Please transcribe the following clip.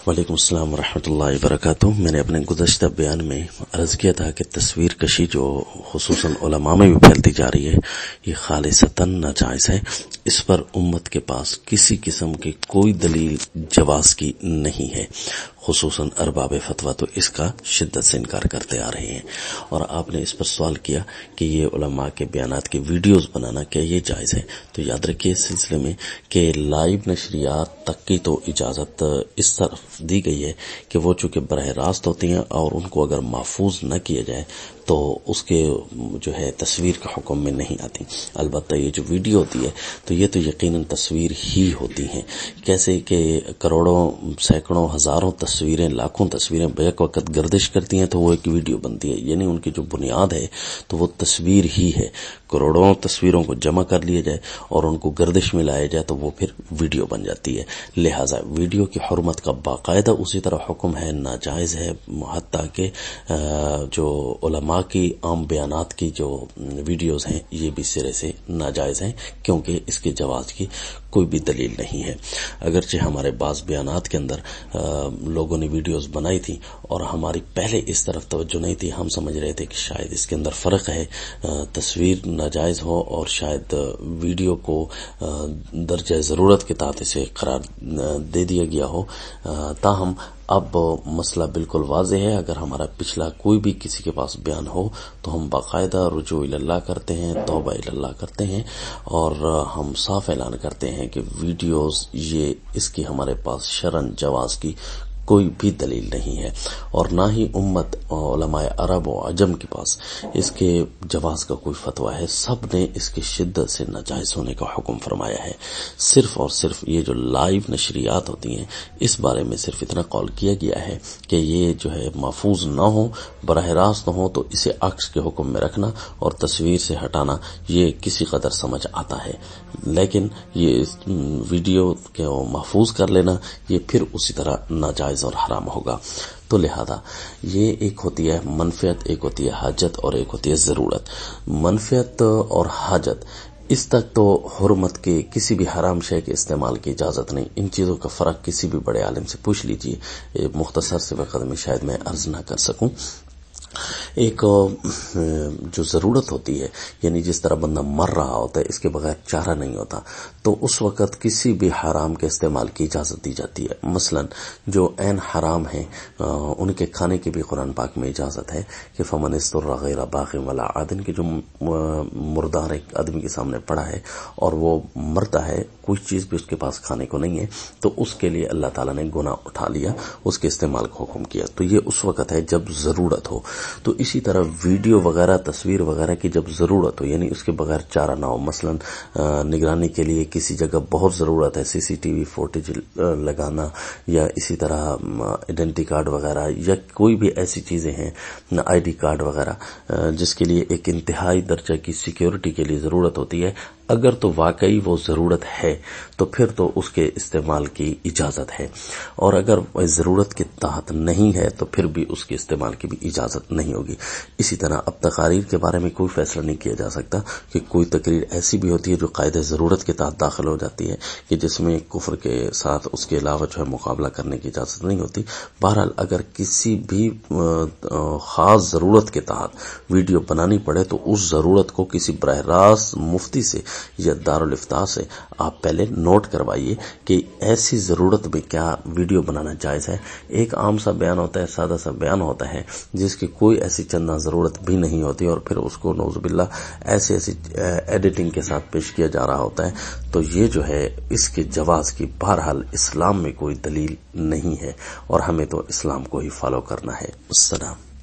وعلیکم السلام ورحمۃ اللہ وبرکاتہ۔ میں نے اپنے گزشتہ بیان میں عرض کیا تھا کہ تصویر کشی جو خصوصاً علماء میں بھی پھیلتی جا رہی ہے یہ خالصتاً ناجائز ہے۔ اس پر امت کے پاس کسی قسم کی کوئی دلیل جواز کی نہیں ہے۔ خصوصاً ارباب فتویٰ تو اس کا شدت سے انکار کرتے آ رہے ہیں۔ اور آپ نے اس پر سوال کیا کہ یہ علماء کے بیانات کی ویڈیوز بنانا کیا یہ جائز ہے؟ تو یاد رکھیے اس سلسلے میں کہ لائیو نشریات تک کی تو اجازت اس طرف دی گئی ہے کہ وہ چونکہ براہ راست ہوتی ہیں اور ان کو اگر محفوظ نہ کیا جائے تو اس کے جو ہے تصویر کا حکم میں نہیں آتی۔ البتہ یہ جو ویڈیو ہوتی ہے تو یہ تو یقیناً تصویر ہی ہوتی ہیں، کیسے کہ کروڑوں سینکڑوں ہزاروں تصویریں لاکھوں تصویریں بیک وقت گردش کرتی ہیں تو وہ ایک ویڈیو بنتی ہے، یعنی ان کی جو بنیاد ہے تو وہ تصویر ہی ہے۔ کروڑوں تصویروں کو جمع کر لیا جائے اور ان کو گردش میں لایا جائے تو وہ پھر ویڈیو بن جاتی ہے۔ لہٰذا ویڈیو کی حرمت کا باقاعدہ اسی طرح حکم ہے، ناجائز ہے، حتیٰ کہ جو علماء کی عام بیانات کی جو ویڈیوز ہیں یہ بھی سرے سے ناجائز ہیں، کیونکہ اس کے جواز کی کوئی بھی دلیل نہیں ہے۔ اگرچہ ہمارے بعض بیانات کے اندر لوگوں نے ویڈیوز بنائی تھی اور ہماری پہلے اس طرف توجہ نہیں تھی، ہم سمجھ رہے تھے کہ شاید اس کے اندر فرق ہے، تصویر ناجائز ہو اور شاید ویڈیو کو درجہ ضرورت کے تحت اسے قرار دے دیا گیا ہو۔ تاہم اب مسئلہ بالکل واضح ہے، اگر ہمارا پچھلا کوئی بھی کسی کے پاس بیان ہو تو ہم باقاعدہ رجوع اللہ کرتے ہیں، توبہ اللہ کرتے ہیں اور ہم صاف اعلان کرتے ہیں کہ ویڈیوز یہ اس کی ہمارے پاس شرعاً جواز کی کوئی بھی دلیل نہیں ہے، اور نہ ہی امت علماء عرب و عجم کے پاس اس کے جواز کا کوئی فتویٰ ہے۔ سب نے اس کی شدت سے ناجائز ہونے کا حکم فرمایا ہے۔ صرف اور صرف یہ جو لائیو نشریات ہوتی ہیں اس بارے میں صرف اتنا قول کیا گیا ہے کہ یہ جو ہے محفوظ نہ ہو، براہ راست نہ ہو تو اسے عکس کے حکم میں رکھنا اور تصویر سے ہٹانا یہ کسی قدر سمجھ آتا ہے، لیکن یہ ویڈیو کو محفوظ کر لینا یہ پھر اسی طرح ناجائز اور حرام ہوگا۔ تو لہذا یہ ایک ہوتی ہے منفعت، ایک ہوتی ہے حاجت اور ایک ہوتی ہے ضرورت۔ منفعت اور حاجت اس تک تو حرمت کے کسی بھی حرام شے کے استعمال کی اجازت نہیں۔ ان چیزوں کا فرق کسی بھی بڑے عالم سے پوچھ لیجئے، مختصر سے وقت میں شاید میں عرض نہ کر سکوں۔ ایک جو ضرورت ہوتی ہے، یعنی جس طرح بندہ مر رہا ہوتا ہے، اس کے بغیر چارہ نہیں ہوتا، تو اس وقت کسی بھی حرام کے استعمال کی اجازت دی جاتی ہے۔ مثلا جو عین حرام ہیں ان کے کھانے کی بھی قرآن پاک میں اجازت ہے کہ فمن اضطر غیر باغ ولا عاد، کہ جو مردار ایک آدمی کے سامنے پڑا ہے اور وہ مرتا ہے، کوئی چیز بھی اس کے پاس کھانے کو نہیں ہے، تو اس کے لیے اللہ تعالیٰ نے گناہ اٹھا لیا، اس کے استعمال کو حکم کیا۔ تو یہ اس وقت ہے جب ضرورت ہو۔ تو اسی طرح ویڈیو وغیرہ، تصویر وغیرہ کی جب ضرورت ہو، یعنی اس کے بغیر چارہ نہ ہو، مثلا نگرانی کے لیے کسی جگہ بہت ضرورت ہے، CCTV فوٹیج لگانا، یا اسی طرح آئیڈینٹی کارڈ وغیرہ، یا کوئی بھی ایسی چیزیں ہیں ID کارڈ وغیرہ جس کے لیے ایک انتہائی درجہ کی سیکیورٹی کے لیے ضرورت ہوتی ہے، اگر تو واقعی وہ ضرورت ہے تو پھر تو اس کے استعمال کی اجازت ہے، اور اگر ضرورت کے تحت نہیں ہے تو پھر بھی اس کے استعمال کی بھی اجازت نہیں ہوگی۔ اسی طرح اب تقاریر کے بارے میں کوئی فیصلہ نہیں کیا جا سکتا کہ کوئی تقریر ایسی بھی ہوتی ہے جو قاعدہ ضرورت کے تحت داخل ہو جاتی ہے کہ جس میں کفر کے ساتھ اس کے علاوہ جو ہے مقابلہ کرنے کی اجازت نہیں ہوتی۔ بہرحال اگر کسی بھی خاص ضرورت کے تحت ویڈیو بنانی پڑے تو اس ضرورت کو کسی براہ راست مفتی سے یا دارالافتاء سے آپ پہلے نوٹ کروائیے کہ ایسی ضرورت میں کیا ویڈیو بنانا جائز ہے۔ ایک عام سا بیان ہوتا ہے، سادہ سا بیان ہوتا ہے جس کی کوئی ایسی چندہ ضرورت بھی نہیں ہوتی، اور پھر اس کو نعوذ باللہ ایسی ایڈیٹنگ کے ساتھ پیش کیا جا رہا ہوتا ہے، تو یہ جو ہے اس کے جواز کی بہرحال اسلام میں کوئی دلیل نہیں ہے، اور ہمیں تو اسلام کو ہی فالو کرنا ہے۔ السلام۔